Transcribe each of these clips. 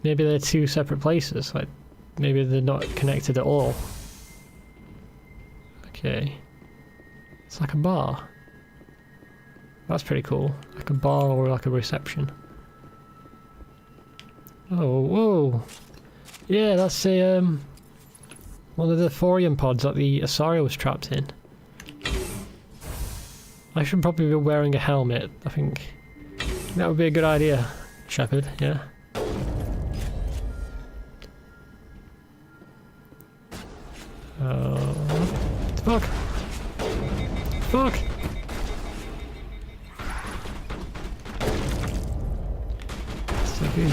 Maybe they're two separate places. Like, maybe they're not connected at all. Okay. It's like a bar. That's pretty cool. Like a bar or like a reception. Oh, whoa! Yeah, that's a one of the thorium pods that the Asaria was trapped in. I should probably be wearing a helmet. I think that would be a good idea, Shepard. Yeah. Fuck! Fuck!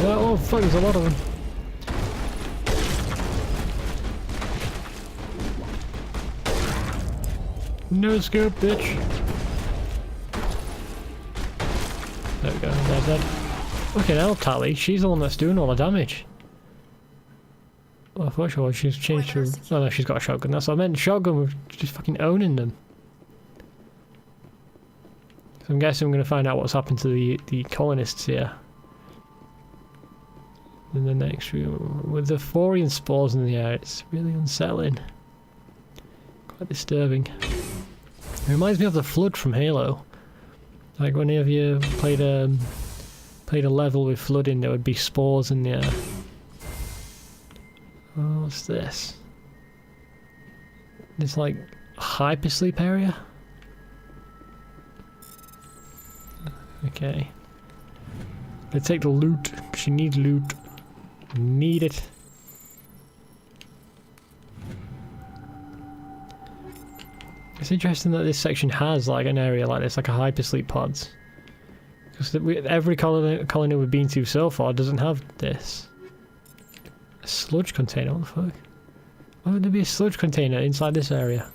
Oh fuck, there's a lot of them. No scope, bitch. There we go, they're dead. Okay, now Tally, she's the one that's doing all the damage. Well, for sure, she's changed to... Oh no, she's got a shotgun, that's what I meant. Shotgun, we're just fucking owning them. So I'm guessing I'm going to find out what's happened to the colonists here. In the next room, with the thorium spores in the air, it's really unsettling. Quite disturbing. It reminds me of the flood from Halo. Like whenever you played a level with flooding, there would be spores in the air. Oh, what's this? It's like a hypersleep area? Okay. Let's take the loot. She needs loot. Need it. It's interesting that this section has like an area like this, like a hypersleep pods. Because every colony we've been to so far doesn't have this. A sludge container, what the fuck? Why would there be a sludge container inside this area?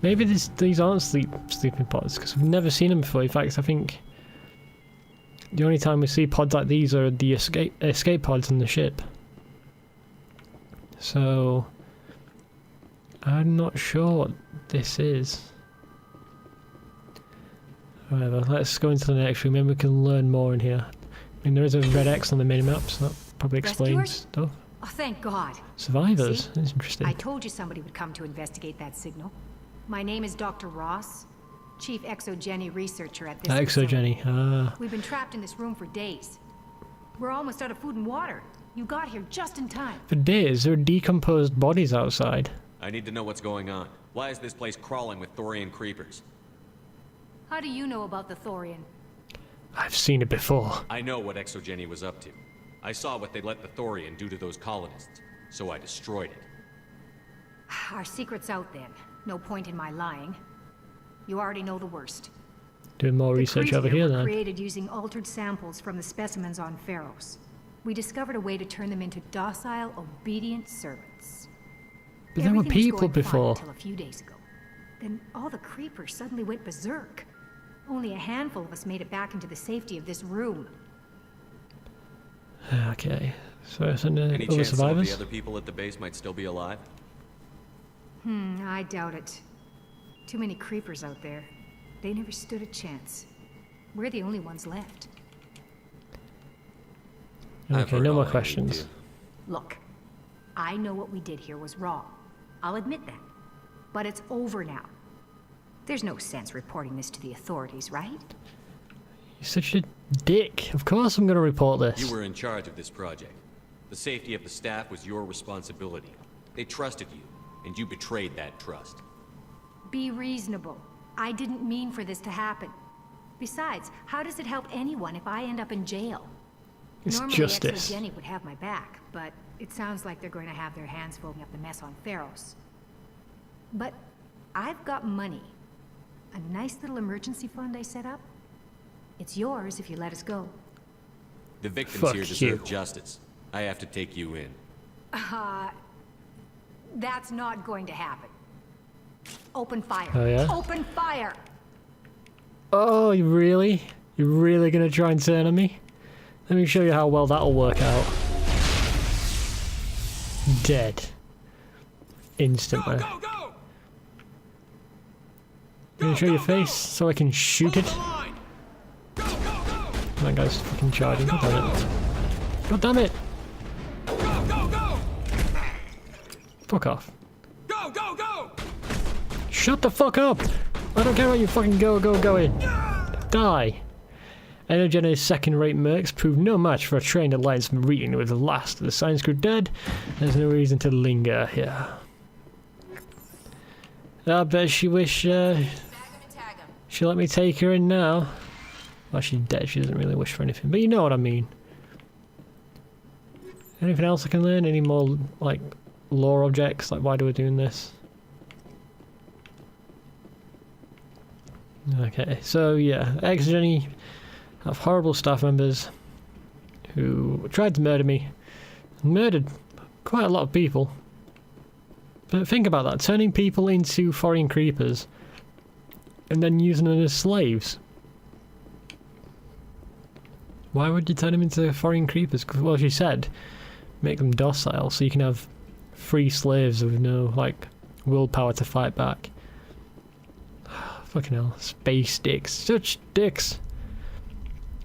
Maybe these aren't sleeping pods, because we've never seen them before. In fact, I think the only time we see pods like these are the escape pods on the ship. So I'm not sure what this is. However, let's go into the next room. Maybe we can learn more in here. I mean, there is a red X on the minimap, so that probably explains stuff. Oh, thank God. Survivors. See? That's interesting. I told you somebody would come to investigate that signal. My name is Dr. Ross, Chief Exogeny Researcher at this Exogeny. Ah. We've been trapped in this room for days. We're almost out of food and water. You got here just in time. For days? There are decomposed bodies outside. I need to know what's going on. Why is this place crawling with Thorian creepers? How do you know about the Thorian? I've seen it before. I know what Exogeny was up to. I saw what they let the Thorian do to those colonists, so I destroyed it. Our secret's out then. No point in my lying. You already know the worst. Doing more research over here then. Created using altered samples from the specimens on Pharos. We discovered a way to turn them into docile, obedient servants. But there were people before. Until a few days ago. Then all the creepers suddenly went berserk. Only a handful of us made it back into the safety of this room. Okay, so it's other Any chance some of survivors? the other people at the base might still be alive? I doubt it. Too many creepers out there. They never stood a chance. We're the only ones left. Okay, no more questions. Look, I know what we did here was wrong. I'll admit that. But it's over now. There's no sense reporting this to the authorities, right? You're such a dick. Of course I'm going to report this. You were in charge of this project. The safety of the staff was your responsibility. They trusted you, and you betrayed that trust. Be reasonable. I didn't mean for this to happen. Besides, how does it help anyone if I end up in jail? It's Normally, justice. Exogeny would have my back, but it sounds like they're going to have their hands full up the mess on Pharos. But I've got money. A nice little emergency fund I set up. It's yours if you let us go. The victims Fuck here deserve you. justice. I have to take you in. That's not going to happen. Open fire. Oh, yeah? Open fire! Oh, you really? You're really going to try and turn on me? Let me show you how well that'll work out. Dead. Instantly. Go, go, go! Can you show your face so I can shoot it? Hold the line. Go, go, go! That guy's fucking charging. Look at it. God damn it! Go, go, go! Fuck off. Go, go, go! Shut the fuck up! I don't care what you fucking going. Die! Energetic second-rate mercs proved no match for a trained Alliance Marine with the last of the science crew dead. There's no reason to linger here. I bet she wish she let me take her in now. Well, she's dead, she doesn't really wish for anything, but you know what I mean. Anything else I can learn? Any more, like, lore objects? Like, why do we doing this? Okay, so yeah, X-Jenny have horrible staff members who tried to murder me. Murdered quite a lot of people. But think about that, turning people into foreign creepers and then using them as slaves. Why would you turn them into foreign creepers? Because, well, she said, make them docile so you can have free slaves with no, like, willpower to fight back. Fucking hell, space dicks, such dicks.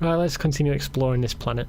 Right, let's continue exploring this planet.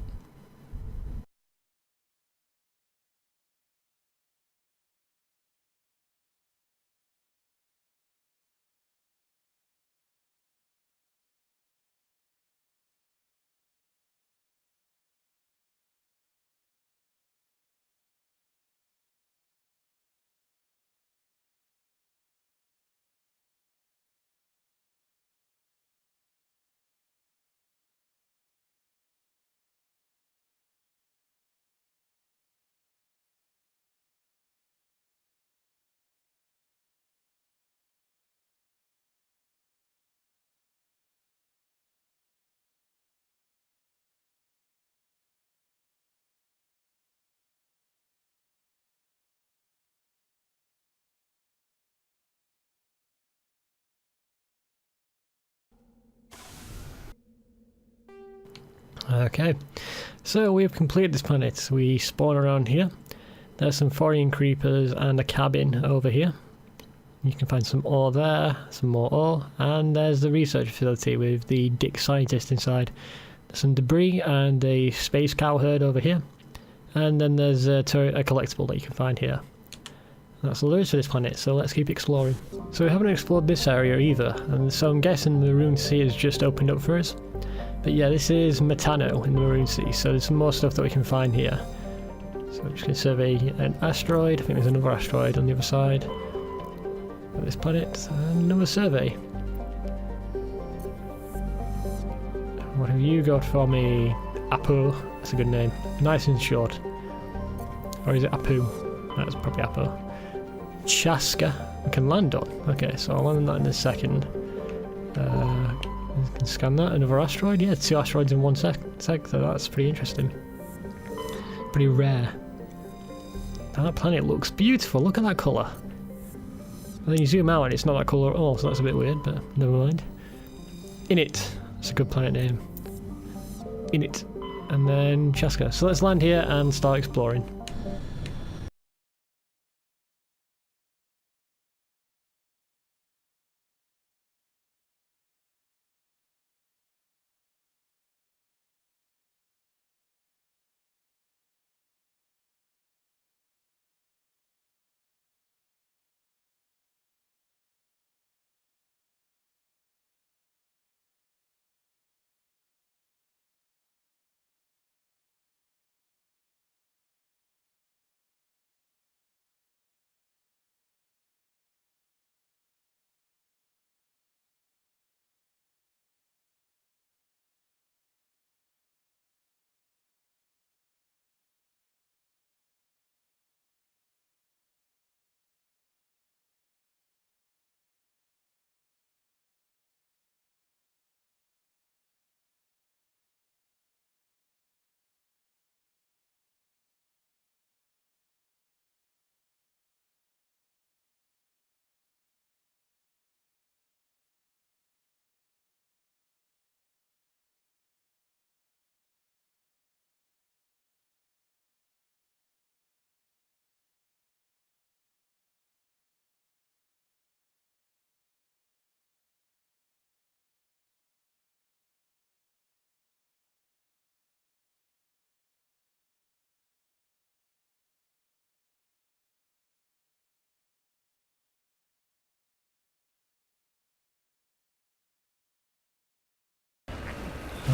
Okay, so we have completed this planet. We spawn around here. There's some foreign creepers and a cabin over here. You can find some ore there, some more ore, and there's the research facility with the dick scientist inside. There's some debris and a space cow herd over here. And then there's a collectible that you can find here. That's all there is for this planet, so let's keep exploring. So we haven't explored this area either, and so I'm guessing the Maroon Sea has just opened up for us. But yeah, this is Metano in the Maroon Sea, so there's some more stuff that we can find here. So we're just going to survey an asteroid. I think there's another asteroid on the other side of this planet, and another survey. What have you got for me? Apu. That's a good name. Nice and short. Or is it Apu? That's probably Apu. Chasca. We can land on. Okay, so I'll land on that in a second. You can scan that. Another asteroid. Yeah, 2 asteroids in one sec, so that's pretty interesting. Pretty rare. That planet looks beautiful. Look at that colour. And then you zoom out and it's not that colour at all, so that's a bit weird, but never mind. Init. That's a good planet name. Init. And then Chasca. So let's land here and start exploring.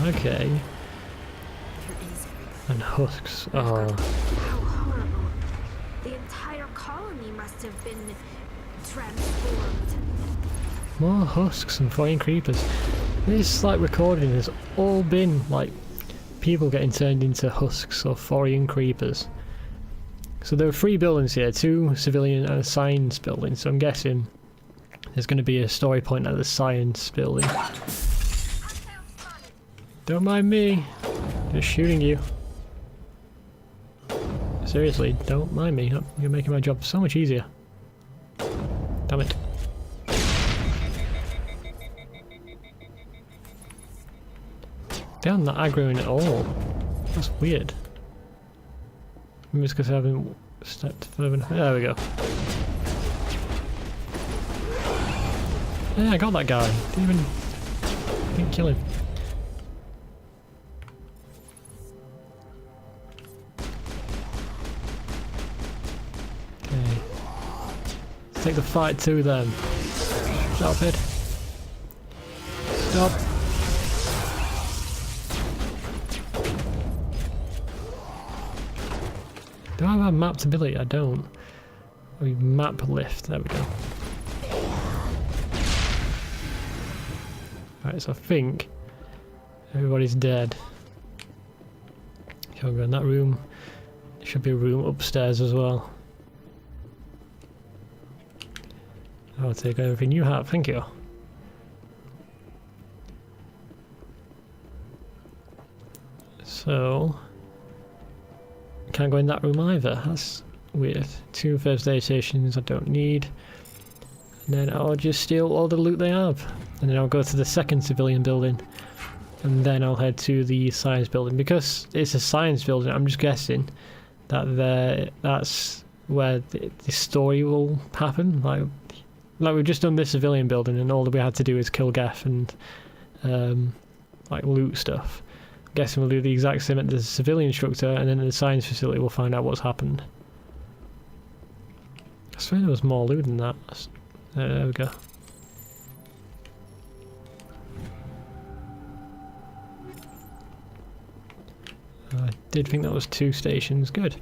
Okay. There is everything. And husks. Oh. How horrible. The entire colony must have been transformed. More husks and flying creepers. This like recording has all been like people getting turned into husks or foreign creepers. So there are 3 buildings here, 2 civilian and a science building, so I'm guessing there's going to be a story point at the science building. Don't mind me, just shooting you. Seriously, don't mind me, you're making my job so much easier. Damn it. They aren't that aggroing at all. That's weird. Maybe it's because I haven't stepped further enough. There we go. Yeah, I got that guy. Didn't kill him. Okay. Let's take the fight to them. Stop it. Stop. Do I have a mapped ability? I don't. We map lift. There we go. Right, so I think everybody's dead. Shall we go in that room? There should be a room upstairs as well. I'll take everything you have, thank you. So can't go in that room either, that's weird. 2 first aid stations I don't need. And then I'll just steal all the loot they have. And then I'll go to the second civilian building. And then I'll head to the science building. Because it's a science building, I'm just guessing that that's where the story will happen. Like we've just done this civilian building and all that we had to do is kill Geth and like loot stuff. I'm guessing we'll do the exact same at the civilian structure, and then at the science facility we'll find out what's happened. I swear there was more loot than that. There we go. I did think that was 2 stations. Good.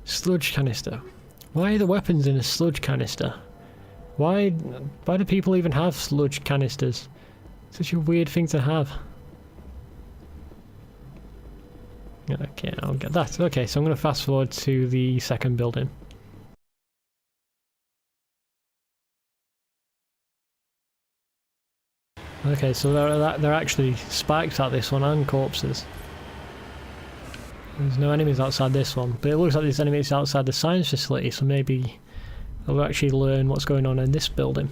Sludge canister. Why are the weapons in a sludge canister? Why do people even have sludge canisters? Such a weird thing to have. Okay, I'll get that. Okay, so I'm going to fast forward to the second building. Okay, so they're actually spikes at this one and corpses. There's no enemies outside this one, but it looks like there's enemies outside the science facility, so maybe I'll actually learn what's going on in this building.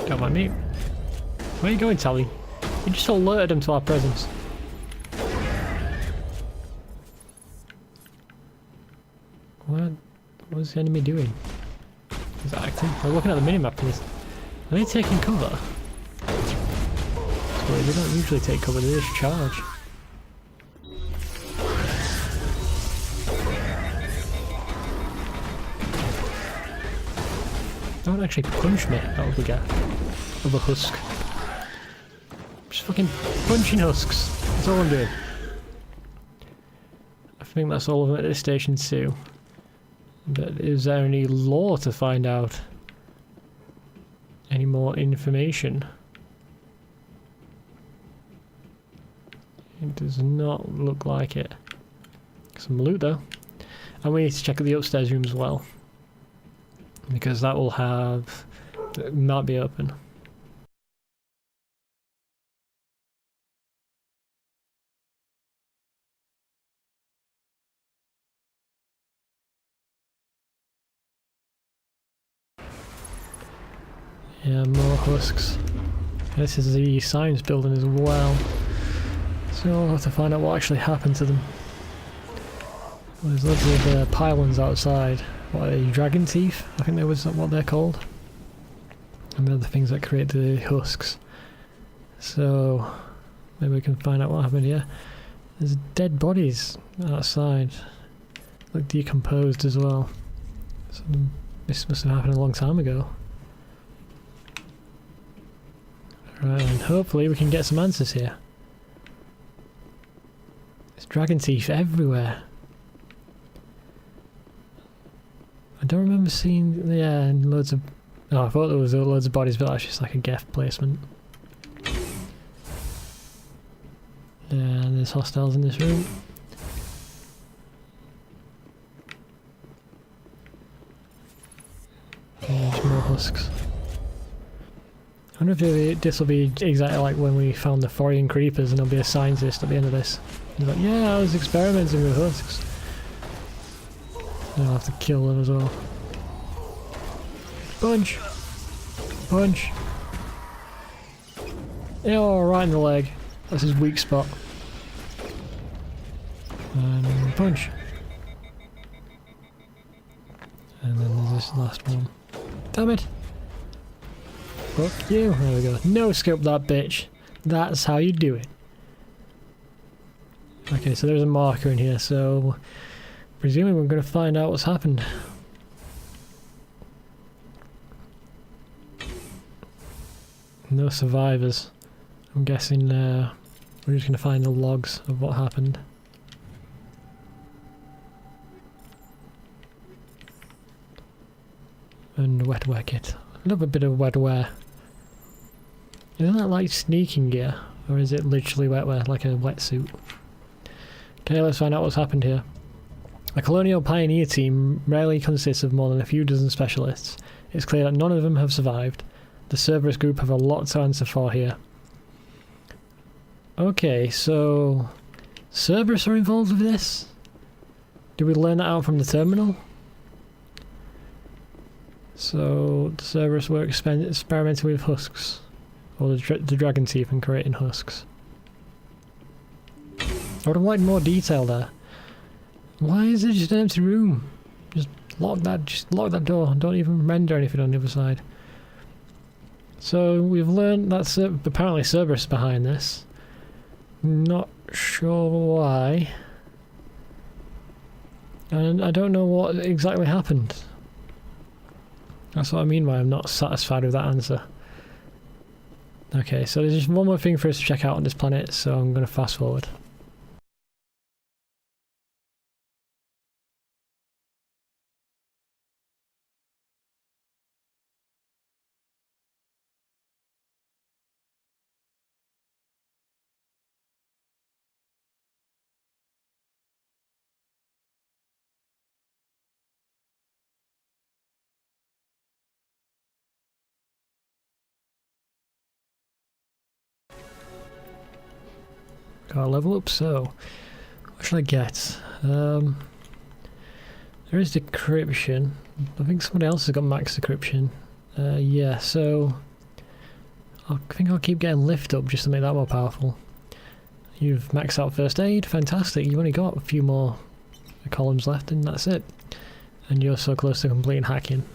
Don't mind me. Where are you going, Tally? You just alerted them to our presence. What's the enemy doing? Is that acting? We're looking at the minimap and are they taking cover? Sorry, they don't usually take cover, they just charge. Don't actually punch me, that would be good. Of a husk. Just fucking punching husks. That's all I'm doing. I think that's all of them at this station too. But is there any lore to find out? Any more information? It does not look like it. Some loot though. And we need to check out the upstairs room as well. Because that will have... it might be open. Yeah, more husks. This is the science building as well. So I'll have to find out what actually happened to them. Well, there's loads of pylons outside. What are they, dragon teeth? I think that was what they're called. And they're the things that create the husks. So maybe we can find out what happened here. There's dead bodies outside. Look decomposed as well. Some This must have happened a long time ago. Right, and hopefully we can get some answers here. There's dragon teeth everywhere. I don't remember seeing, yeah, and loads of, oh, I thought there was loads of bodies, but that's just like a Geth placement. Yeah, and there's hostiles in this room. Yeah, there's more husks. I wonder if this will be exactly like when we found the Thorian creepers and there'll be a scientist at the end of this. He's like, yeah, I was experimenting with husks. And I'll have to kill them as well. Punch! Punch! Oh, right in the leg. That's his weak spot. And punch. And then there's this last one. Damn it! Fuck you. There we go. No scope that bitch. That's how you do it. Okay, so there's a marker in here, so presumably we're going to find out what's happened. No survivors. I'm guessing we're just going to find the logs of what happened. And wetware kit. I love a bit of wetware. Isn't that like sneaking gear? Or is it literally wetware, like a wetsuit? Okay, let's find out what's happened here. A colonial pioneer team rarely consists of more than a few dozen specialists. It's clear that none of them have survived. The Cerberus group have a lot to answer for here. Okay, so Cerberus are involved with this? Did we learn that out from the terminal? So the Cerberus were experimenting with husks. Or the dragon teeth and creating husks. I would have liked more detail there. Why is it just an empty room? Just lock that door. Don't even render anything on the other side. So we've learned that apparently Cerberus is behind this. Not sure why. And I don't know what exactly happened. That's what I mean by I'm not satisfied with that answer. Okay, so there's just one more thing for us to check out on this planet, so I'm going to fast forward. Got a level up, so what should I get? There is decryption. I think somebody else has got max decryption. Yeah, so I think I'll keep getting lift up just to make that more powerful. You've maxed out first aid, fantastic. You've only got a few more columns left and that's it. And you're so close to completing hacking.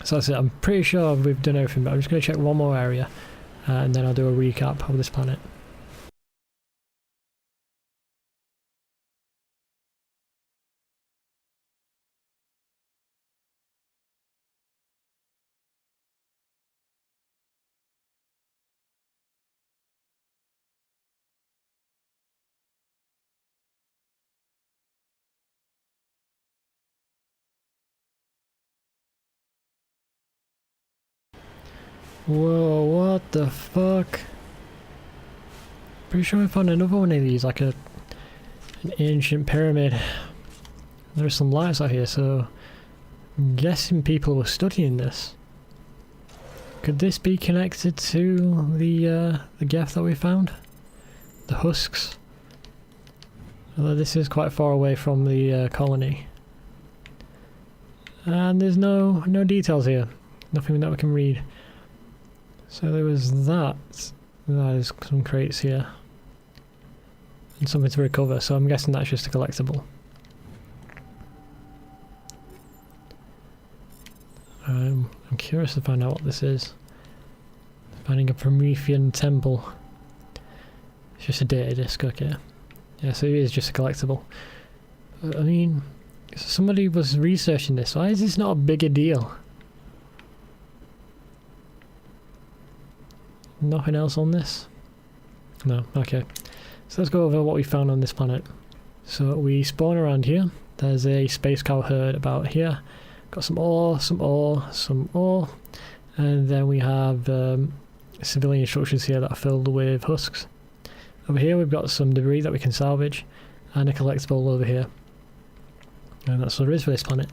So that's it. I'm pretty sure we've done everything, but I'm just going to check one more area and then I'll do a recap of this planet. Whoa, what the fuck? Pretty sure I found another one of these, like an ancient pyramid. There's some lights out here, so I'm guessing people were studying this. Could this be connected to the Geth that we found? The husks? Although this is quite far away from the colony. And there's no details here. Nothing that we can read. So there was that. There's some crates here. And something to recover, so I'm guessing that's just a collectible. I'm curious to find out what this is. Finding a Promethean temple. It's just a data disk, okay. Yeah, so it is just a collectible. I mean, Somebody was researching this. Why is this not a bigger deal? Nothing else on this? No, okay. So let's go over what we found on this planet. So we spawn around here. There's a space cow herd about here. Got some ore, some ore, some ore. And then we have civilian structures here that are filled with husks. Over here we've got some debris that we can salvage. And a collectible over here. And that's all there is for this planet.